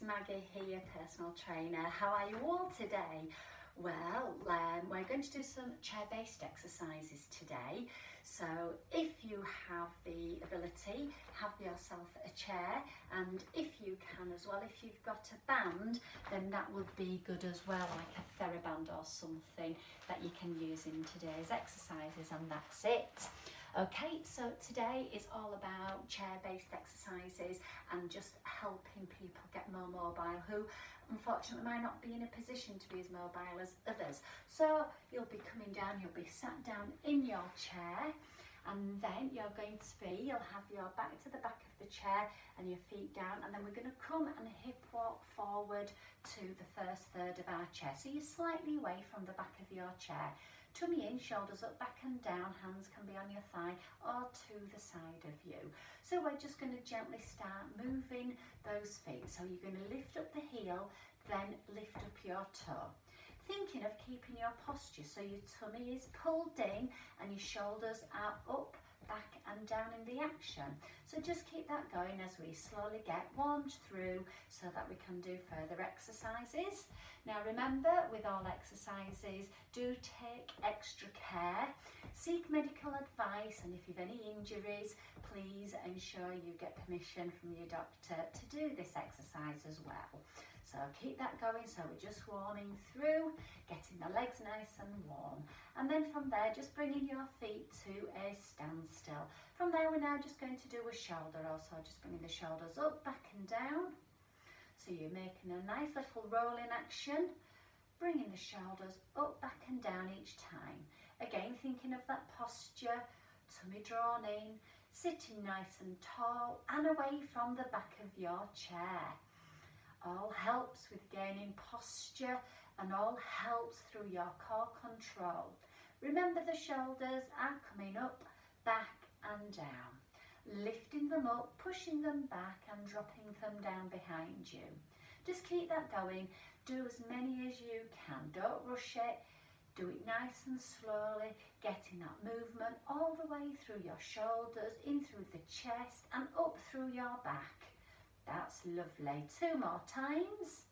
it's Maggie here, personal trainer. How are you all today? Well, we're going to do some chair-based exercises today. So if you have the ability, have yourself a chair, and if you can as well, if you've got a band, then that would be good as well, like a TheraBand or something that you can use in today's exercises, and that's it. Okay, so today is all about chair-based exercises and just helping people get more mobile who unfortunately might not be in a position to be as mobile as others. So you'll be coming down, you'll be sat down in your chair, and then you'll have your back to the back of the chair and your feet down, and then we're going to come and hip walk forward to the first third of our chair. So you're slightly away from the back of your chair. Tummy in, shoulders up, back and down, hands can be on your thigh or to the side of you. So we're just going to gently start moving those feet. So you're going to lift up the heel, then lift up your toe. Thinking of keeping your posture so your tummy is pulled in and your shoulders are up, back and down in the action. So just keep that going as we slowly get warmed through so that we can do further exercises. Now remember, with all exercises, do take extra care, seek medical advice, and if you've any injuries, please ensure you get permission from your doctor to do this exercise as well. So keep that going, so we're just warming through, getting the legs nice and warm. And then from there, just bringing your feet to a standstill. From there, we're now just going to do a shoulder also, just bringing the shoulders up, back and down. So you're making a nice little rolling action, bringing the shoulders up, back and down each time. Again, thinking of that posture, tummy drawn in, sitting nice and tall and away from the back of your chair. All helps with gaining posture and all helps through your core control. Remember, the shoulders are coming up, back and down. Lifting them up, pushing them back and dropping them down behind you. Just keep that going. Do as many as you can. Don't rush it. Do it nice and slowly, getting that movement all the way through your shoulders, in through the chest and up through your back. That's lovely. 2 more times.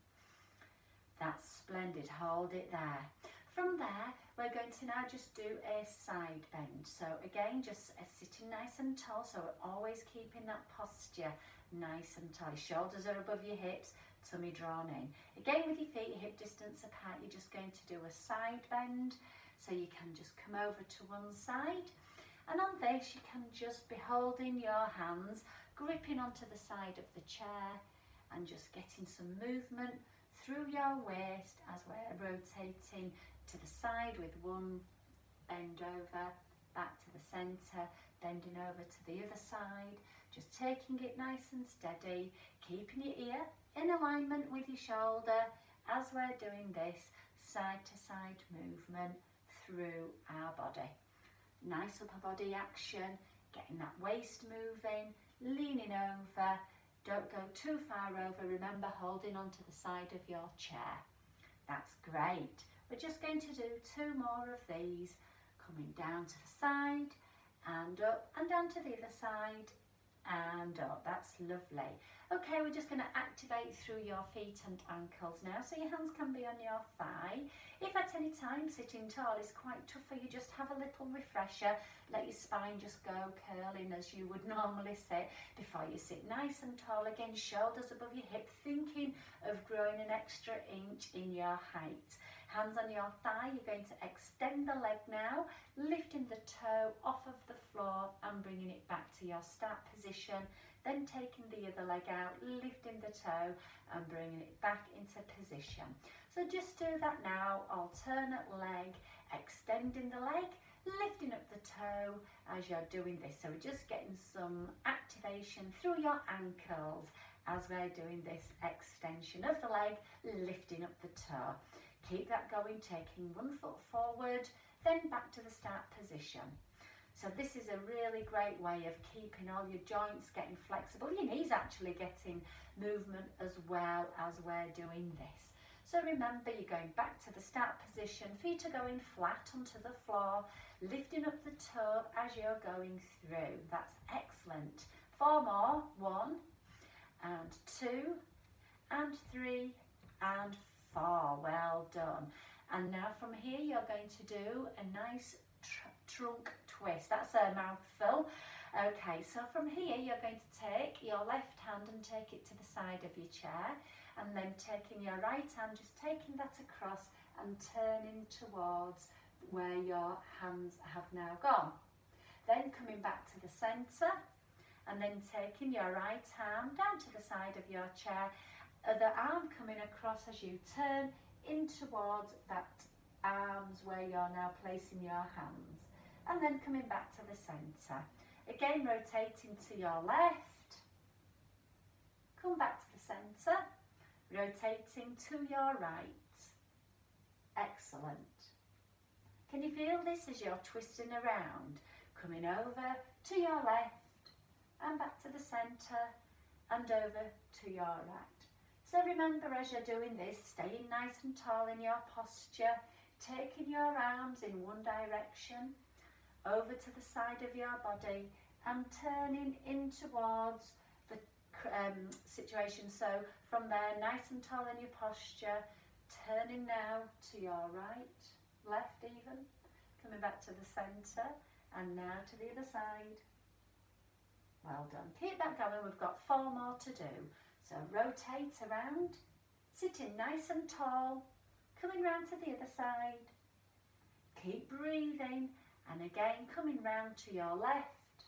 That's splendid. Hold it there. From there, we're going to now just do a side bend. So again, just sitting nice and tall. So we're always keeping that posture nice and tall. Shoulders are above your hips, tummy drawn in. Again, with your feet hip distance apart, you're just going to do a side bend. So you can just come over to one side. And on this, you can just be holding your hands, gripping onto the side of the chair and just getting some movement through your waist as we're rotating to the side with one bend over, back to the centre, bending over to the other side, just taking it nice and steady, keeping your ear in alignment with your shoulder as we're doing this side to side movement through our body. Nice upper body action, getting that waist moving, leaning over, don't go too far over, remember holding onto the side of your chair. That's great. We're just going to do 2 more of these, coming down to the side and up and down to the other side and up. That's lovely. Okay, we're just going to activate through your feet and ankles now, so your hands can be on your thigh. If at any time sitting tall is quite tough for you, just have a little refresher. Let your spine just go curling as you would normally sit before you sit nice and tall. Again, shoulders above your hip, thinking of growing an extra inch in your height. Hands on your thigh, you're going to extend the leg now, lifting the toe off of the floor and bringing it back to your start position. Then taking the other leg out, lifting the toe and bringing it back into position. So just do that now, alternate leg, extending the leg, lifting up the toe as you're doing this. So we're just getting some activation through your ankles as we're doing this extension of the leg, lifting up the toe. Keep that going, taking 1 foot forward, then back to the start position. So this is a really great way of keeping all your joints getting flexible, your knees actually getting movement as well as we're doing this. So remember, you're going back to the start position, feet are going flat onto the floor, lifting up the toe as you're going through. That's excellent. 4 more, 1 and 2 and 3 and 4. Well done. And now from here you're going to do a nice trunk twist. That's a mouthful. Okay, so from here you're going to take your left hand and take it to the side of your chair, and then taking your right hand, just taking that across and turning towards where your hands have now gone. Then coming back to the centre, and then taking your right arm down to the side of your chair, other arm coming across as you turn in towards that arms where you're now placing your hands, and then coming back to the centre. Again, rotating to your left, come back to the centre, rotating to your right. Excellent. Can you feel this as you're twisting around? Coming over to your left and back to the centre and over to your right. So remember, as you're doing this, staying nice and tall in your posture, taking your arms in one direction, over to the side of your body and turning in towards the situation. So from there, nice and tall in your posture, turning now to your right, left even, coming back to the centre and now to the other side. Well done. Keep that going. We've got 4 more to do. So rotate around, sitting nice and tall, coming round to the other side. Keep breathing, and again coming round to your left,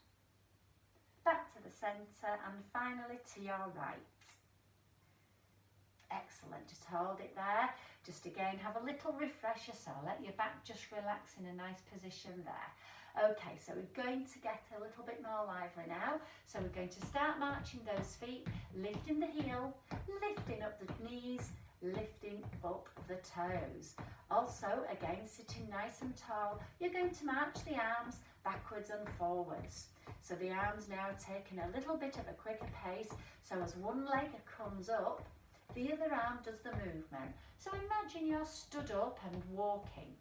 back to the centre and finally to your right. Excellent, just hold it there. Just again have a little refresher, so let your back just relax in a nice position there. Okay, so we're going to get a little bit more lively now. So we're going to start marching those feet, lifting the heel, lifting up the knees, lifting up the toes. Also, again, sitting nice and tall, you're going to march the arms backwards and forwards. So the arms now taking a little bit of a quicker pace. So as one leg comes up, the other arm does the movement. So imagine you're stood up and walking.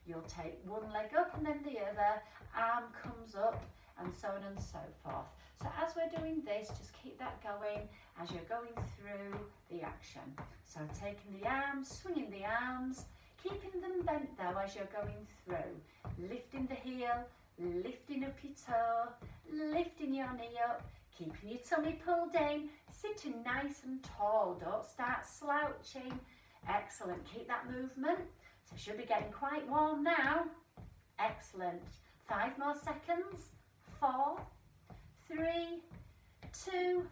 You'll take one leg up and then the other arm comes up, and so on and so forth. So as we're doing this, just keep that going as you're going through the action. So taking the arms, swinging the arms, keeping them bent though as you're going through. Lifting the heel, lifting up your toe, lifting your knee up, keeping your tummy pulled in, sitting nice and tall. Don't start slouching. Excellent. Keep that movement. So should be getting quite warm now. Excellent. 5 more seconds. 4, 3, 2,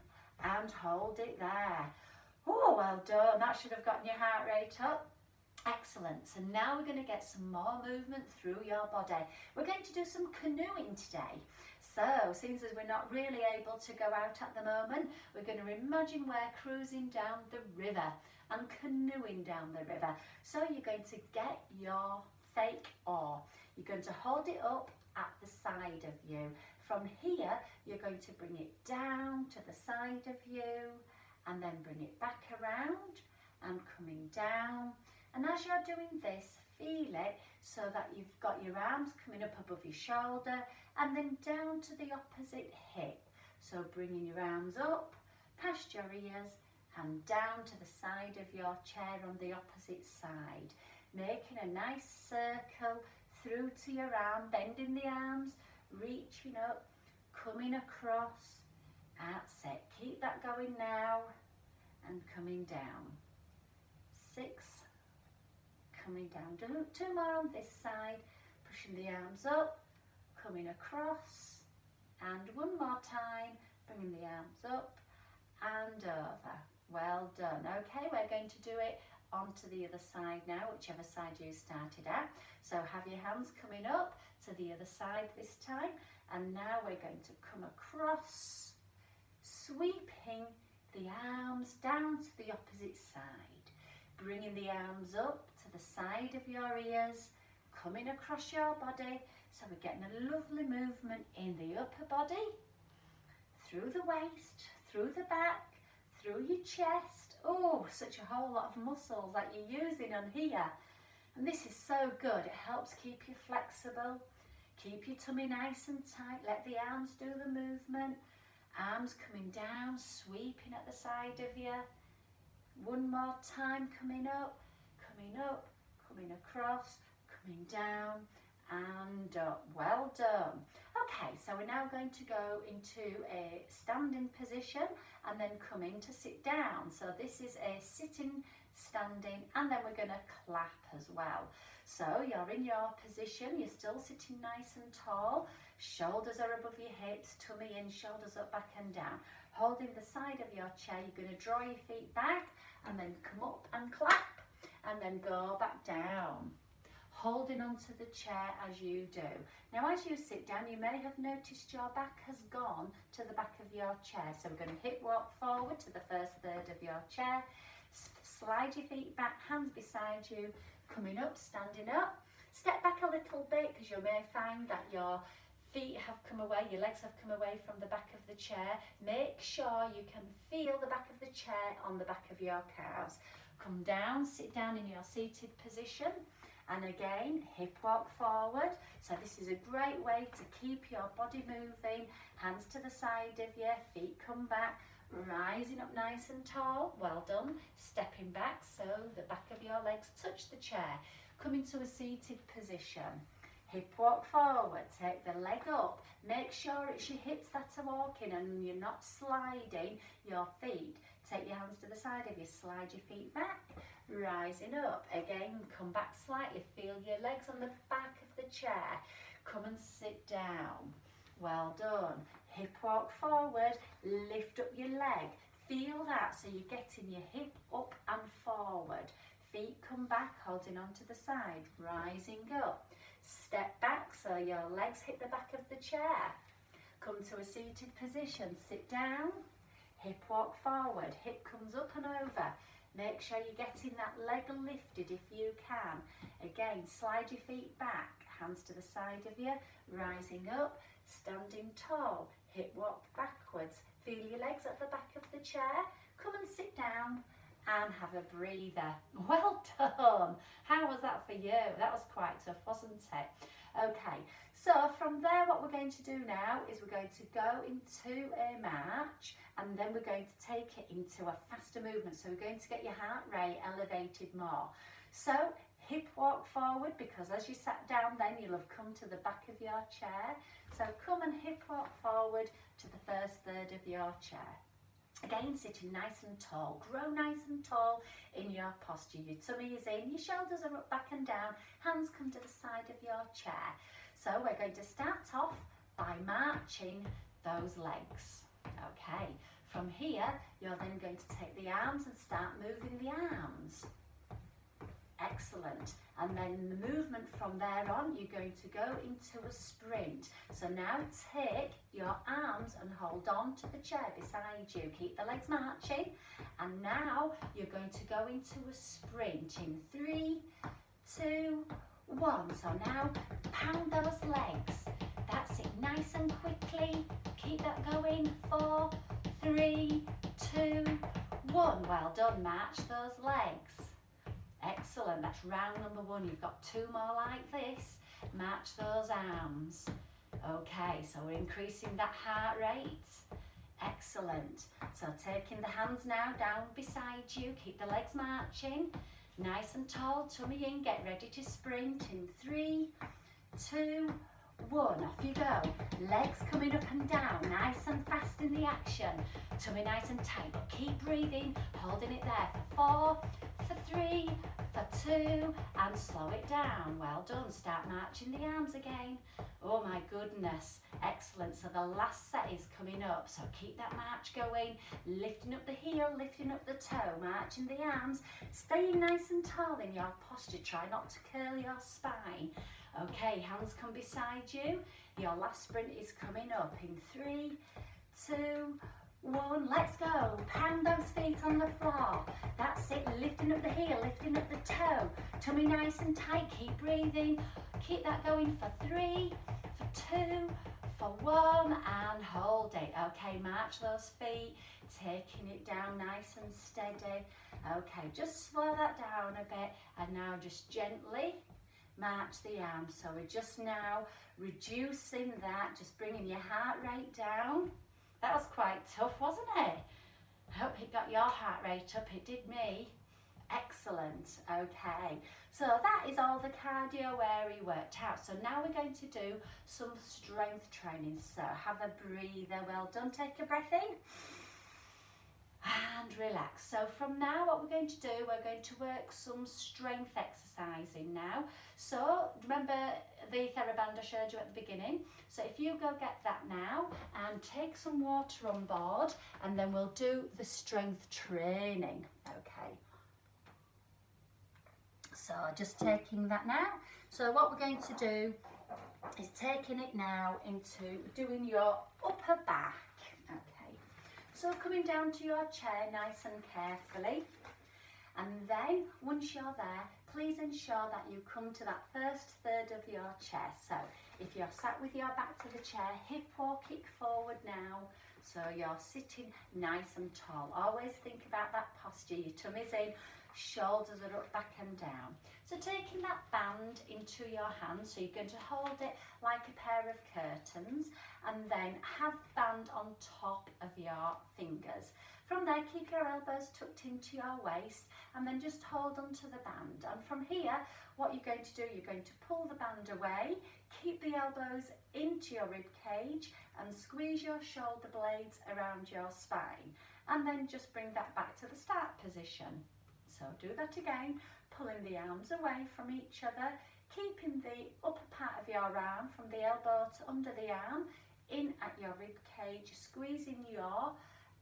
and hold it there. Oh, well done. That should have gotten your heart rate up. Excellent. So now we're going to get some more movement through your body. We're going to do some canoeing today. So, since we're not really able to go out at the moment, we're going to imagine we're cruising down the river and canoeing down the river. So you're going to get your fake oar. You're going to hold it up at the side of you. From here, you're going to bring it down to the side of you and then bring it back around and coming down. And as you're doing this, feel it so that you've got your arms coming up above your shoulder and then down to the opposite hip. So bringing your arms up, past your ears and down to the side of your chair on the opposite side. Making a nice circle through to your arm, bending the arms, reaching up, coming across. That's it. Keep that going now and coming down. 6, coming down. Do 2 more on this side, pushing the arms up, coming across, and 1 more time, bringing the arms up and over. Well done. Okay, we're going to do it onto the other side now, whichever side you started at. So have your hands coming up to the other side this time, and now we're going to come across, sweeping the arms down to the opposite side, bringing the arms up to the side of your ears, coming across your body. So we're getting a lovely movement in the upper body, through the waist, through the back, through your chest. Oh, such a whole lot of muscles that you're using on here. And this is so good. It helps keep you flexible, keep your tummy nice and tight. Let the arms do the movement. Arms coming down, sweeping at the side of you. One more time, coming up, coming across, coming down and up. Well done. Okay, so we're now going to go into a standing position and then come in to sit down. So this is a sitting, standing, and then we're going to clap as well. So you're in your position, you're still sitting nice and tall, shoulders are above your hips, tummy in, shoulders up, back and down. Holding the side of your chair, you're going to draw your feet back and then come up and clap and then go back down. Holding onto the chair as you do. Now as you sit down, you may have noticed your back has gone to the back of your chair. So we're going to hip walk forward to the first third of your chair. Slide your feet back, hands beside you, coming up, standing up. Step back a little bit because you may find that your feet have come away, your legs have come away from the back of the chair. Make sure you can feel the back of the chair on the back of your calves. Come down, sit down in your seated position. And again, hip walk forward. So this is a great way to keep your body moving. Hands to the side of you, feet come back, rising up nice and tall. Well done. Stepping back so the back of your legs touch the chair. Come into a seated position. Hip walk forward, take the leg up. Make sure it's your hips that are walking and you're not sliding your feet. Take your hands to the side of you, slide your feet back, rising up. Again, come back slightly, feel your legs on the back of the chair. Come and sit down. Well done. Hip walk forward, lift up your leg. Feel that, so you're getting your hip up and forward. Feet come back, holding on to the side, rising up. Step back so your legs hit the back of the chair. Come to a seated position, sit down. Hip walk forward, hip comes up and over. Make sure you're getting that leg lifted if you can. Again, slide your feet back, hands to the side of you, rising up, standing tall, hip walk backwards. Feel your legs at the back of the chair. Come and sit down and have a breather. Well done. How was that for you? That was quite tough, wasn't it? Okay, so from there what we're going to do now is we're going to go into a march and then we're going to take it into a faster movement. So we're going to get your heart rate elevated more. So hip walk forward, because as you sat down then you'll have come to the back of your chair. So come and hip walk forward to the first third of your chair. Again, sitting nice and tall, grow nice and tall in your posture. Your tummy is in, your shoulders are up, back and down, hands come to the side of your chair. So we're going to start off by marching those legs. Okay, from here, you're then going to take the arms and start moving the arms. Excellent. And then the movement from there on, you're going to go into a sprint. So now take your arms and hold on to the chair beside you. Keep the legs marching. And now you're going to go into a sprint in 3, 2, 1. So now pound those legs. That's it, nice and quickly. Keep that going. 4, 3, 2, 1. Well done, march those legs. Excellent, that's round number 1. You've got 2 more like this. March those arms. Okay, so we're increasing that heart rate. Excellent. So taking the hands now down beside you. Keep the legs marching. Nice and tall, tummy in. Get ready to sprint in 3, 2, 1. Off you go. Legs coming up and down. Nice and fast in the action. Tummy nice and tight, but keep breathing. Holding it there for 4, for 3, for 2, and slow it down. Well done. Start marching the arms again. Oh my goodness. Excellent. So the last set is coming up. So keep that march going. Lifting up the heel, lifting up the toe, marching the arms. Staying nice and tall in your posture. Try not to curl your spine. Okay, hands come beside you. Your last sprint is coming up in 3, 2, 1, let's go. Pound those feet on the floor. That's it, lifting up the heel, lifting up the toe. Tummy nice and tight, keep breathing. Keep that going for 3, for 2, for 1, and hold it. Okay, march those feet, taking it down nice and steady. Okay, just slow that down a bit, and now just gently march the arms. So we're just now reducing that, just bringing your heart rate down. That was quite tough, wasn't it? I hope it got your heart rate up. It did me. Excellent. Okay, so that is all the cardio area worked out. So now we're going to do some strength training. So have a breather. Well done. Take a breath in and relax. So from now, what we're going to do, we're going to work some strength exercising now. So remember the TheraBand I showed you at the beginning. So if you go get that now and take some water on board, and then we'll do the strength training. Okay. So just taking that now. So what we're going to do is taking it now into doing your upper back. Okay. So coming down to your chair nice and carefully. And then once you're there, please ensure that you come to that first third of your chair. So if you're sat with your back to the chair, hip or kick forward now. So you're sitting nice and tall. Always think about that posture. Your tummy's in, shoulders are up, back and down. So taking that band into your hand, so you're going to hold it like a pair of curtains, and then have the band on top of your fingers. From there, keep your elbows tucked into your waist, and then just hold onto the band. And from here, what you're going to do, you're going to pull the band away, keep the elbows into your rib cage, and squeeze your shoulder blades around your spine. And then just bring that back to the start position. So do that again, pulling the arms away from each other, keeping the upper part of your arm from the elbow to under the arm, in at your rib cage, squeezing your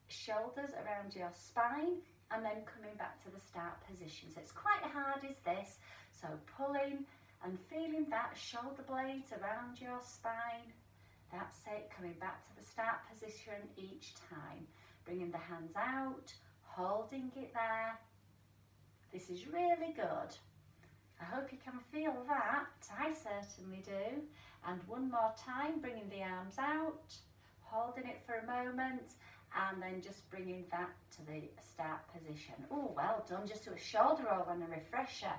shoulders around your spine, and then coming back to the start position. So it's quite hard is this, so pulling and feeling that shoulder blades around your spine. That's it, coming back to the start position each time. Bringing the hands out, holding it there. This is really good. I hope you can feel that. I certainly do. And one more time, bringing the arms out, holding it for a moment, and then just bringing that to the start position. Oh, well done. Just do a shoulder roll and a refresher.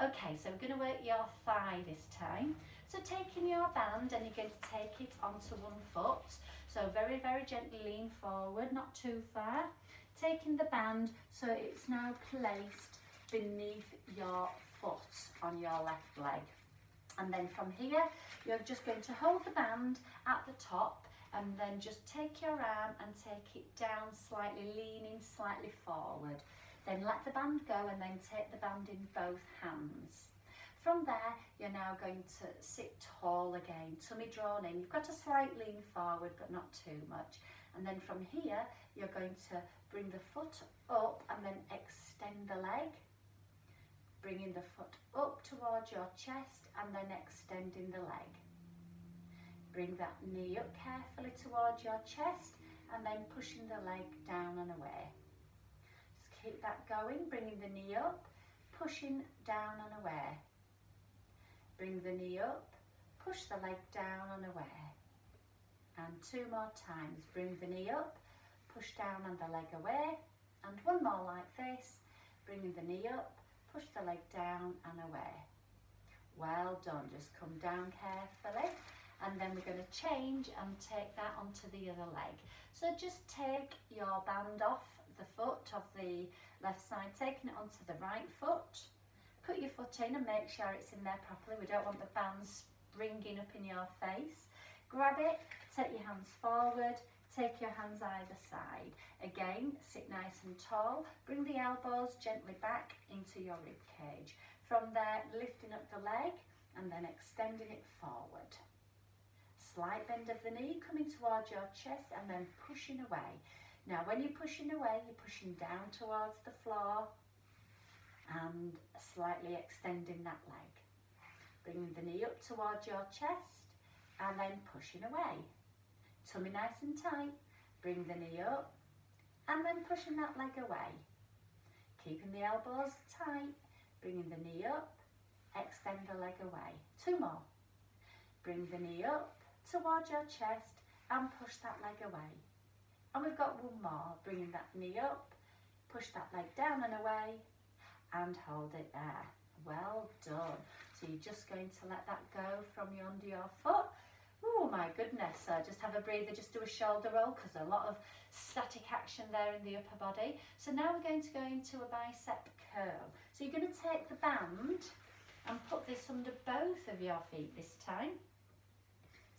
Okay, so we're going to work your thigh this time. So taking your band, and you're going to take it onto one foot. So very, very gently lean forward, not too far. Taking the band, so it's now placed beneath your foot on your left leg. And then from here, you're just going to hold the band at the top, and then just take your arm and take it down slightly, leaning slightly forward. Then let the band go, and then take the band in both hands. From there, you're now going to sit tall again, tummy drawn in. You've got a slight lean forward, but not too much. And then from here, you're going to bring the foot up and then extend the leg. Bringing the foot up towards your chest and then extending the leg. Bring that knee up carefully towards your chest and then pushing the leg down and away. Just keep that going, bringing the knee up, pushing down and away. Bring the knee up, push the leg down and away. And two more times. Bring the knee up, push down and the leg away. And one more like this, bringing the knee up, push the leg down and away. Well done. Just come down carefully, and then we're going to change and take that onto the other leg. So just take your band off the foot of the left side, taking it onto the right foot. Put your foot in and make sure it's in there properly. We don't want the band springing up in your face. Grab it, take your hands forward, take your hands either side. Again, sit nice and tall. Bring the elbows gently back into your rib cage. From there, lifting up the leg and then extending it forward. Slight bend of the knee coming towards your chest and then pushing away. Now, when you're pushing away, you're pushing down towards the floor and slightly extending that leg. Bringing the knee up towards your chest and then pushing away. Tummy nice and tight, bring the knee up and then pushing that leg away. Keeping the elbows tight, bringing the knee up, extend the leg away. Two more. Bring the knee up towards your chest and push that leg away. And we've got one more, bringing that knee up, push that leg down and away and hold it there. Well done. So you're just going to let that go from under your foot. Oh my goodness, so just have a breather, just do a shoulder roll because a lot of static action there in the upper body. So now we're going to go into a bicep curl. So you're going to take the band and put this under both of your feet this time.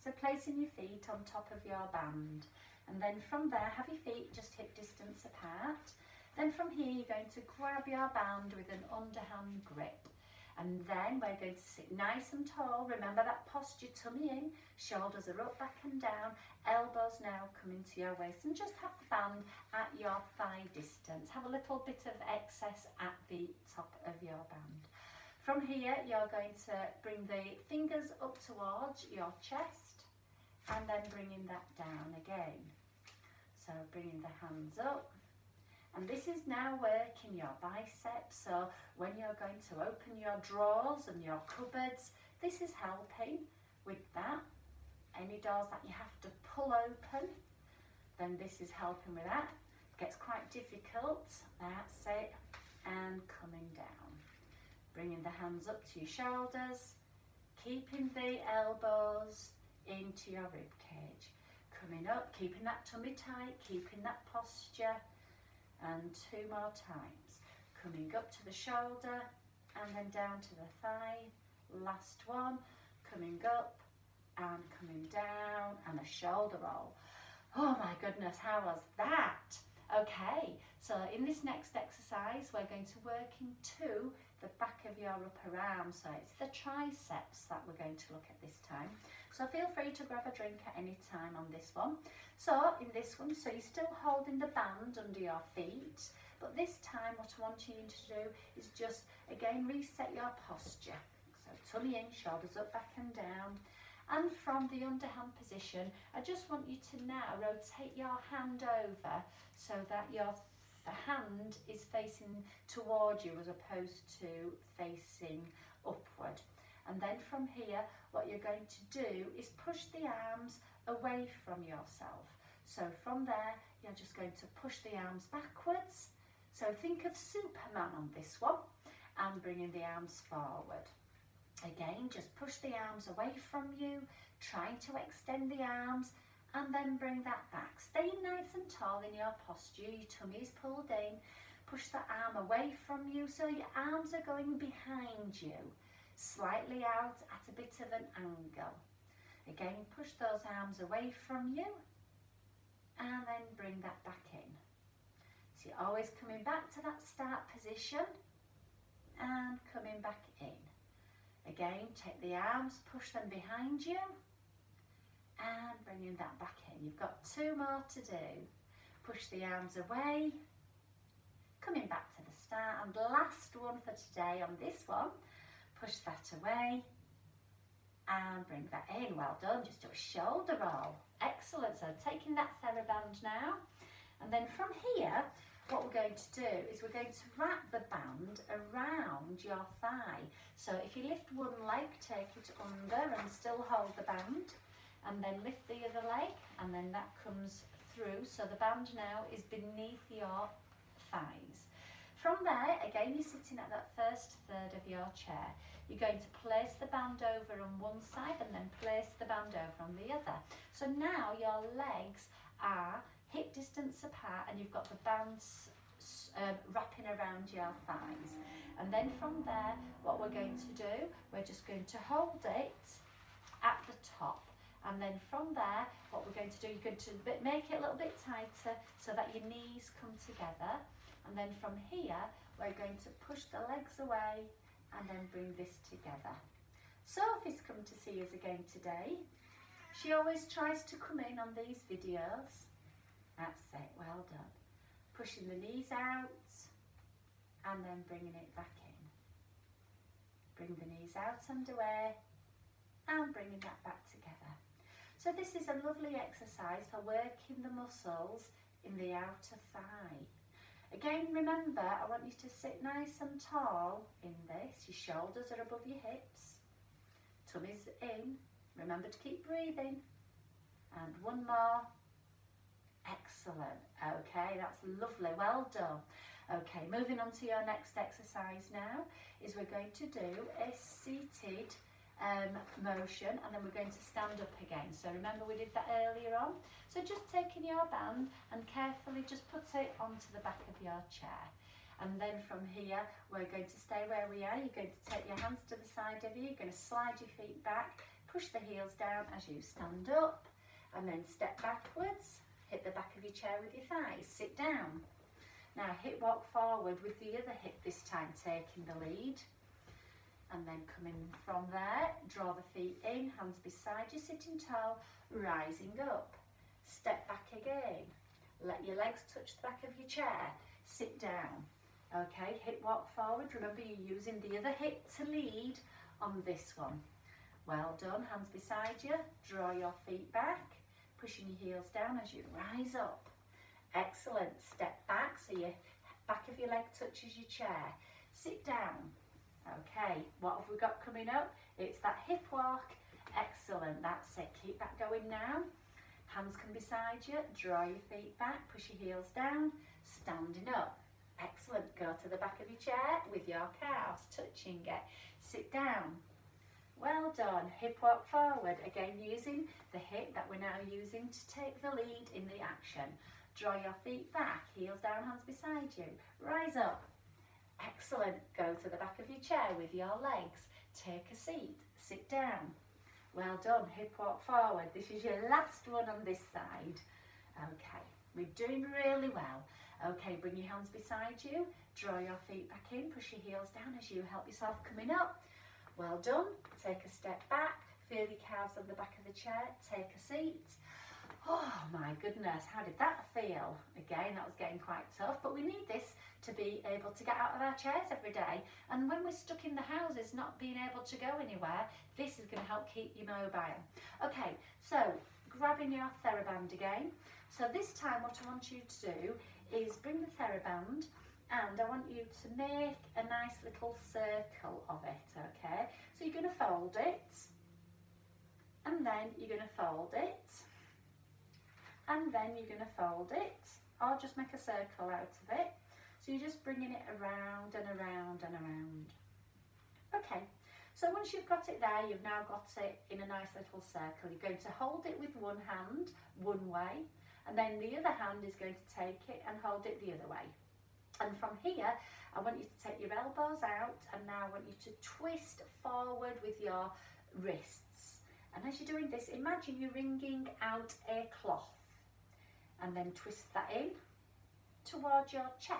So placing your feet on top of your band, and then from there have your feet just hip distance apart. Then from here you're going to grab your band with an underhand grip. And then we're going to sit nice and tall. Remember that posture, tummy in, shoulders are up, back and down, elbows now coming to your waist, and just have the band at your thigh distance. Have a little bit of excess at the top of your band. From here, you're going to bring the fingers up towards your chest and then bringing that down again. So bringing the hands up. And this is now working your biceps, so when you're going to open your drawers and your cupboards, this is helping with that. Any doors that you have to pull open, then this is helping with that. It gets quite difficult, that's it, and coming down. Bringing the hands up to your shoulders, keeping the elbows into your rib cage. Coming up, keeping that tummy tight, keeping that posture. And 2 more times. Coming up to the shoulder and then down to the thigh. Last one. Coming up and coming down, and a shoulder roll. Oh my goodness, how was that? Okay, so in this next exercise we're going to work into the back of your upper arm. So it's the triceps that we're going to look at this time. So feel free to grab a drink at any time on this one. So in this one, so you're still holding the band under your feet, but this time what I want you to do is just again reset your posture. So tummy in, shoulders up, back and down. And from the underhand position, I just want you to now rotate your hand over so that the hand is facing towards you as opposed to facing upward. And then from here, what you're going to do is push the arms away from yourself. So from there, you're just going to push the arms backwards. So think of Superman on this one, and bringing the arms forward. Again, just push the arms away from you, trying to extend the arms, and then bring that back. Staying nice and tall in your posture, your tummy is pulled in. Push the arm away from you, so your arms are going behind you, slightly out at a bit of an angle. Again, push those arms away from you, and then bring that back in. So you're always coming back to that start position, and coming back in. Again, take the arms, push them behind you, and bringing that back in. You've got 2 more to do. Push the arms away, coming back to the start, and last one for today on this one. Push that away, and bring that in. Well done, just do a shoulder roll. Excellent, so taking that TheraBand now, and then from here, what we're going to do is we're going to wrap the band around your thigh. So if you lift one leg, take it under and still hold the band, and then lift the other leg, and then that comes through. So the band now is beneath your thighs. From there, again, you're sitting at that first third of your chair. You're going to place the band over on one side and then place the band over on the other. So now your legs are hip distance apart, and you've got the bands wrapping around your thighs. And then from there, what we're going to do, we're just going to hold it at the top. And then from there, what we're going to do, you're going to make it a little bit tighter so that your knees come together. And then from here, we're going to push the legs away and then bring this together. Sophie's come to see us again today. She always tries to come in on these videos. That's it, well done. Pushing the knees out and then bringing it back in. Bring the knees out and away and bringing that back together. So this is a lovely exercise for working the muscles in the outer thigh. Again, remember, I want you to sit nice and tall in this. Your shoulders are above your hips. Tummy's in. Remember to keep breathing. And one more. Excellent. Okay, that's lovely. Well done. Okay, moving on to your next exercise now is we're going to do a seated motion, and then we're going to stand up again. So remember we did that earlier on. So just taking your band and carefully just put it onto the back of your chair. And then from here, we're going to stay where we are. You're going to take your hands to the side of you. You're going to slide your feet back, push the heels down as you stand up, and then step backwards. Hit the back of your chair with your thighs. Sit down. Now hip walk forward with the other hip this time, taking the lead. And then coming from there, draw the feet in, hands beside you, sitting tall, rising up. Step back again. Let your legs touch the back of your chair. Sit down. Okay, hip walk forward. Remember, you're using the other hip to lead on this one. Well done. Hands beside you. Draw your feet back. Pushing your heels down as you rise up. Excellent. Step back so your back of your leg touches your chair. Sit down. Okay, what have we got coming up? It's that hip walk. Excellent. That's it. Keep that going now. Hands come beside you. Draw your feet back. Push your heels down. Standing up. Excellent. Go to the back of your chair with your calves touching it. Sit down. Well done. Hip walk forward. Again, using the hip that we're now using to take the lead in the action. Draw your feet back. Heels down, hands beside you. Rise up. Excellent. Go to the back of your chair with your legs. Take a seat. Sit down. Well done. Hip walk forward. This is your last one on this side. Okay. We're doing really well. Okay, bring your hands beside you, draw your feet back in, push your heels down as you help yourself coming up. Well done. Take a step back, feel your calves on the back of the chair, take a seat. Oh my goodness, how did that feel? Again, that was getting quite tough, but we need this to be able to get out of our chairs every day. And when we're stuck in the houses, not being able to go anywhere, this is going to help keep you mobile. Okay, so grabbing your TheraBand again. So this time what I want you to do is bring the TheraBand and I want you to make a nice little circle of it, okay? So you're going to fold it, and then you're going to fold it, and then you're going to fold it, or just make a circle out of it. So you're just bringing it around and around and around. Okay, so once you've got it there, you've now got it in a nice little circle. You're going to hold it with one hand, one way, and then the other hand is going to take it and hold it the other way. And from here, I want you to take your elbows out, and now I want you to twist forward with your wrists. And as you're doing this, imagine you're wringing out a cloth, and then twist that in towards your chest.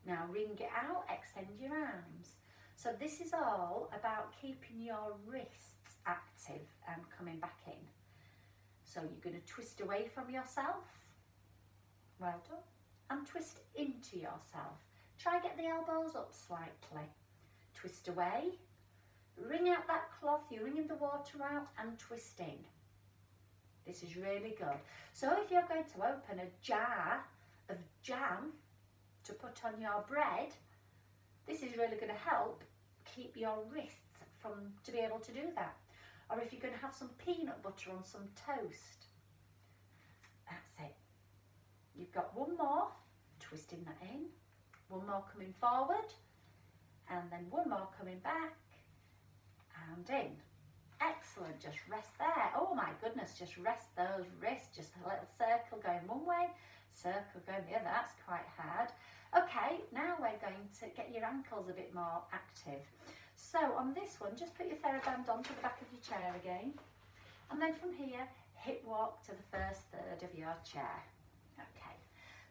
Now wring it out, extend your arms. So this is all about keeping your wrists active and coming back in. So you're going to twist away from yourself. Well done. And twist into yourself. Try get the elbows up slightly. Twist away. Wring out that cloth. You're wringing the water out and twist in. This is really good. So if you're going to open a jar of jam to put on your bread, this is really going to help keep your wrists to be able to do that. Or if you're going to have some peanut butter on some toast. That's it. You've got one more, twisting that in, one more coming forward, and then one more coming back, and in. Excellent, just rest there. Oh my goodness, just rest those wrists, just a little circle going one way, circle going the other. That's quite hard. Okay, now we're going to get your ankles a bit more active. So on this one, just put your TheraBand onto the back of your chair again, and then from here, hip walk to the first third of your chair. Okay,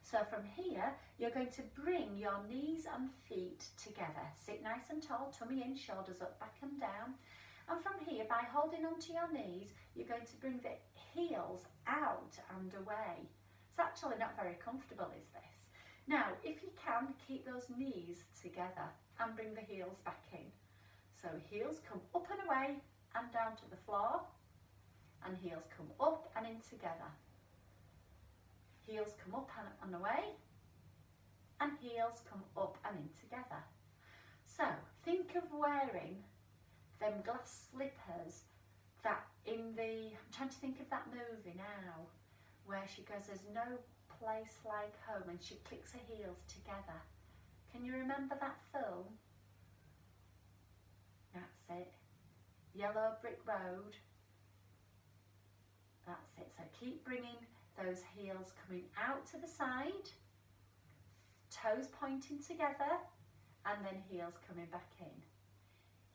so from here, you're going to bring your knees and feet together. Sit nice and tall, tummy in, shoulders up, back and down. And from here, by holding onto your knees, you're going to bring the heels out and away. It's actually not very comfortable, is this? Now, if you can, keep those knees together and bring the heels back in. So heels come up and away and down to the floor, and heels come up and in together. Heels come up and away, and heels come up and in together. So think of wearing them glass slippers that I'm trying to think of that movie now, where she goes, there's no place like home, and she clicks her heels together. Can you remember that film? That's it. yellow brick road. That's it. So keep bringing those heels coming out to the side, toes pointing together, and then heels coming back in.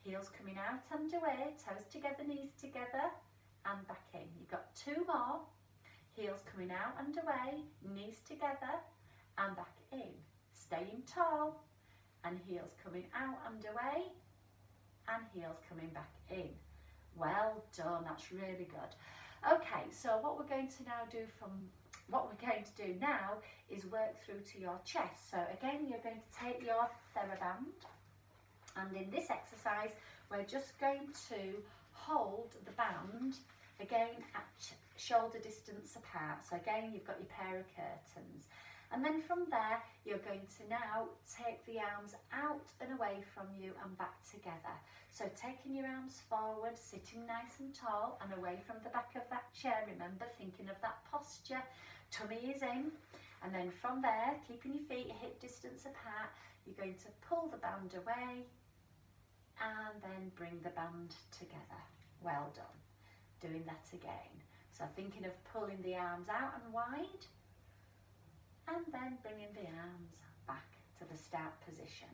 Heels coming out and away, toes together, knees together, and back in. You've got two more. Heels coming out and away, knees together, and back in. Staying tall, and heels coming out and away, and heels coming back in. Well done, that's really good. Okay, so what we're going to do now is work through to your chest. So again, you're going to take your TheraBand, and in this exercise, we're just going to hold the band again at shoulder distance apart. So again, you've got your pair of curtains. And then from there, you're going to now take the arms out and away from you and back together. So taking your arms forward, sitting nice and tall and away from the back of that chair. Remember, thinking of that posture, tummy is in. And then from there, keeping your feet hip distance apart, you're going to pull the band away and then bring the band together. Well done. Doing that again. So thinking of pulling the arms out and wide, and then bringing the arms back to the start position.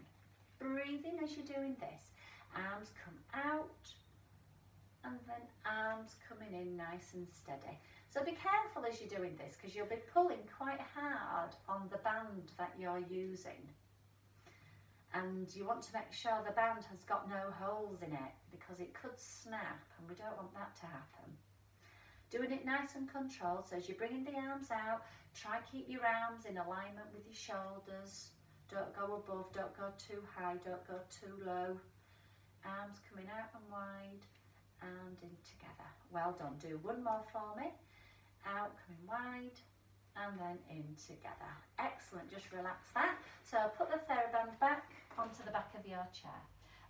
Breathing as you're doing this. Arms come out, and then arms coming in nice and steady. So be careful as you're doing this, because you'll be pulling quite hard on the band that you're using. And you want to make sure the band has got no holes in it, because it could snap, and we don't want that to happen. Doing it nice and controlled, so as you're bringing the arms out, try keep your arms in alignment with your shoulders. Don't go above, don't go too high, don't go too low. Arms coming out and wide and in together. Well done. Do one more for me. Out, coming wide, and then in together. Excellent. Just relax that. So put the TheraBand back onto the back of your chair.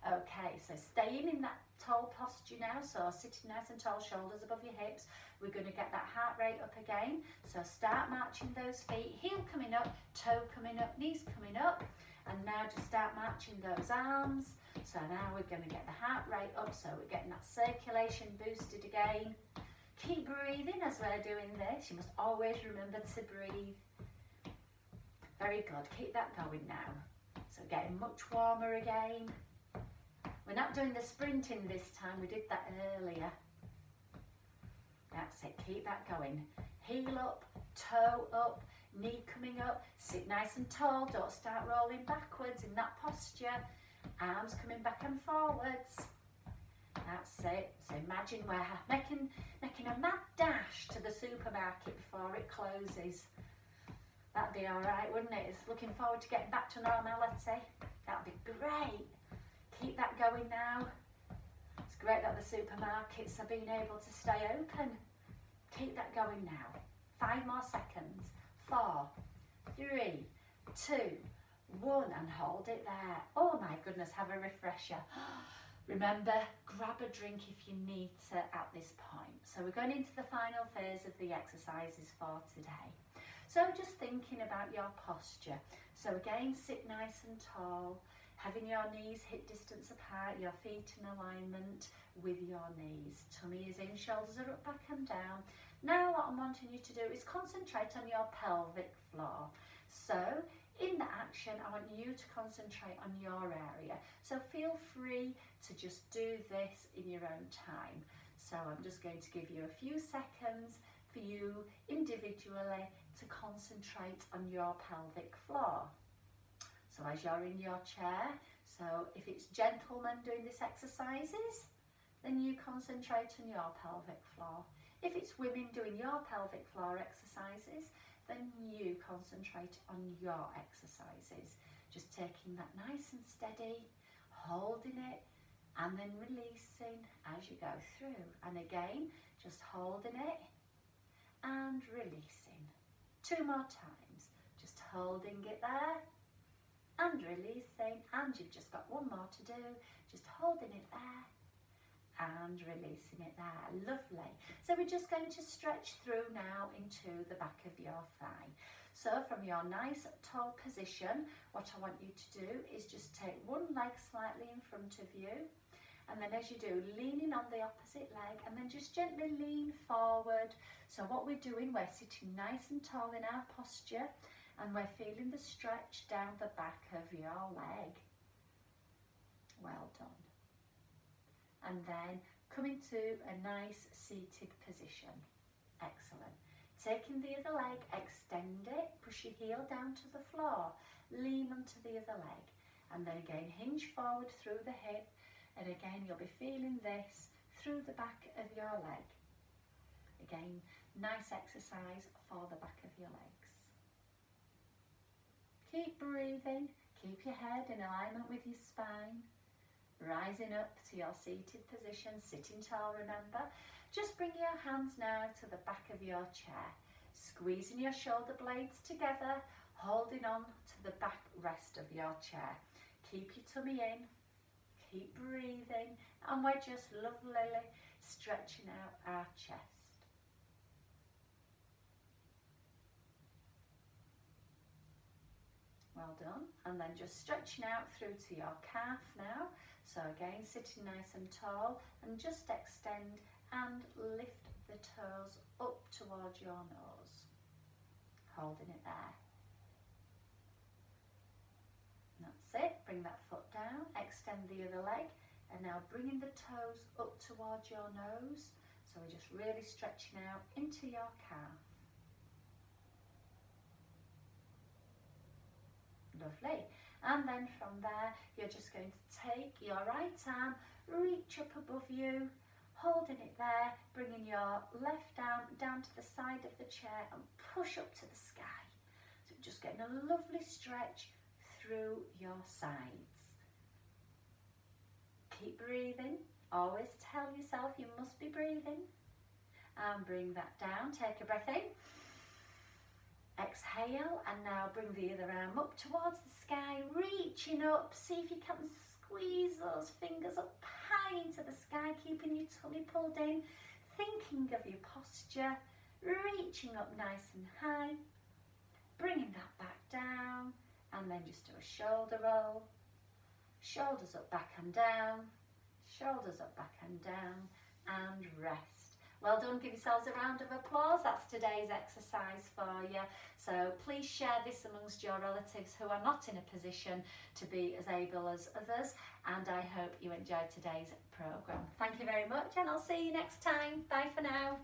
Okay, so staying in that tall posture now, so sitting nice and tall, shoulders above your hips. We're going to get that heart rate up again. So start marching those feet, heel coming up, toe coming up, knees coming up. And now just start marching those arms. So now we're going to get the heart rate up, so we're getting that circulation boosted again. Keep breathing as we're doing this. You must always remember to breathe. Very good. Keep that going now. So getting much warmer again. We're not doing the sprinting this time, we did that earlier. That's it, keep that going. Heel up, toe up, knee coming up, sit nice and tall, don't start rolling backwards in that posture. Arms coming back and forwards. That's it. So imagine we're making a mad dash to the supermarket before it closes. That'd be all right, wouldn't it? It's looking forward to getting back to normality. That'd be great. Keep that going now. It's great that the supermarkets are being able to stay open. Keep that going now. 5 more seconds. 4, 3, 2, 1, and hold it there. Oh my goodness, have a refresher. Remember, grab a drink if you need to at this point. So we're going into the final phase of the exercises for today. So just thinking about your posture. So again, sit nice and tall, having your knees hip distance apart, your feet in alignment with your knees. Tummy is in, shoulders are up, back and down. Now what I'm wanting you to do is concentrate on your pelvic floor. So in the action, I want you to concentrate on your area. So feel free to just do this in your own time. So I'm just going to give you a few seconds for you individually to concentrate on your pelvic floor. So as you're in your chair, so if it's gentlemen doing this exercises, then you concentrate on your pelvic floor. If it's women doing your pelvic floor exercises, then you concentrate on your exercises. Just taking that nice and steady, holding it, and then releasing as you go through. And again, just holding it and releasing. 2 more times. Just holding it there and releasing, and you've just got 1 more to do. Just holding it there and releasing it there. Lovely. So we're just going to stretch through now into the back of your thigh. So from your nice tall position, what I want you to do is just take 1 leg slightly in front of you, And then as you do, leaning on the opposite leg and then just gently lean forward. So what we're doing, we're sitting nice and tall in our posture and we're feeling the stretch down the back of your leg. Well done. And then coming to a nice seated position. Excellent. Taking the other leg, extend it, push your heel down to the floor, lean onto the other leg, and then again hinge forward through the hip, and again you'll be feeling this through the back of your leg. Again, nice exercise for the back of your legs. Keep breathing, keep your head in alignment with your spine, rising up to your seated position, sitting tall, remember. Just bring your hands now to the back of your chair, squeezing your shoulder blades together, holding on to the back rest of your chair. Keep your tummy in, keep breathing, and we're just lovely stretching out our chest. Well done. And then just stretching out through to your calf now. So again, sitting nice and tall, and just extend and lift the toes up towards your nose. Holding it there. That's it. Bring that foot down, extend the other leg, and now bringing the toes up towards your nose. So we're just really stretching out into your calf. Lovely. And then from there, you're just going to take your right arm, reach up above you, holding it there, bringing your left arm down to the side of the chair and push up to the sky. So just getting a lovely stretch through your sides. Keep breathing. Always tell yourself you must be breathing. And bring that down. Take a breath in. Exhale, and now bring the other arm up towards the sky, reaching up. See if you can squeeze those fingers up high into the sky, keeping your tummy pulled in, thinking of your posture, reaching up nice and high, bringing that back down, and then just do a shoulder roll, shoulders up, back and down, shoulders up, back and down, and rest. Well done, give yourselves a round of applause. That's today's exercise for you. So please share this amongst your relatives who are not in a position to be as able as others. And I hope you enjoyed today's programme. Thank you very much, and I'll see you next time. Bye for now.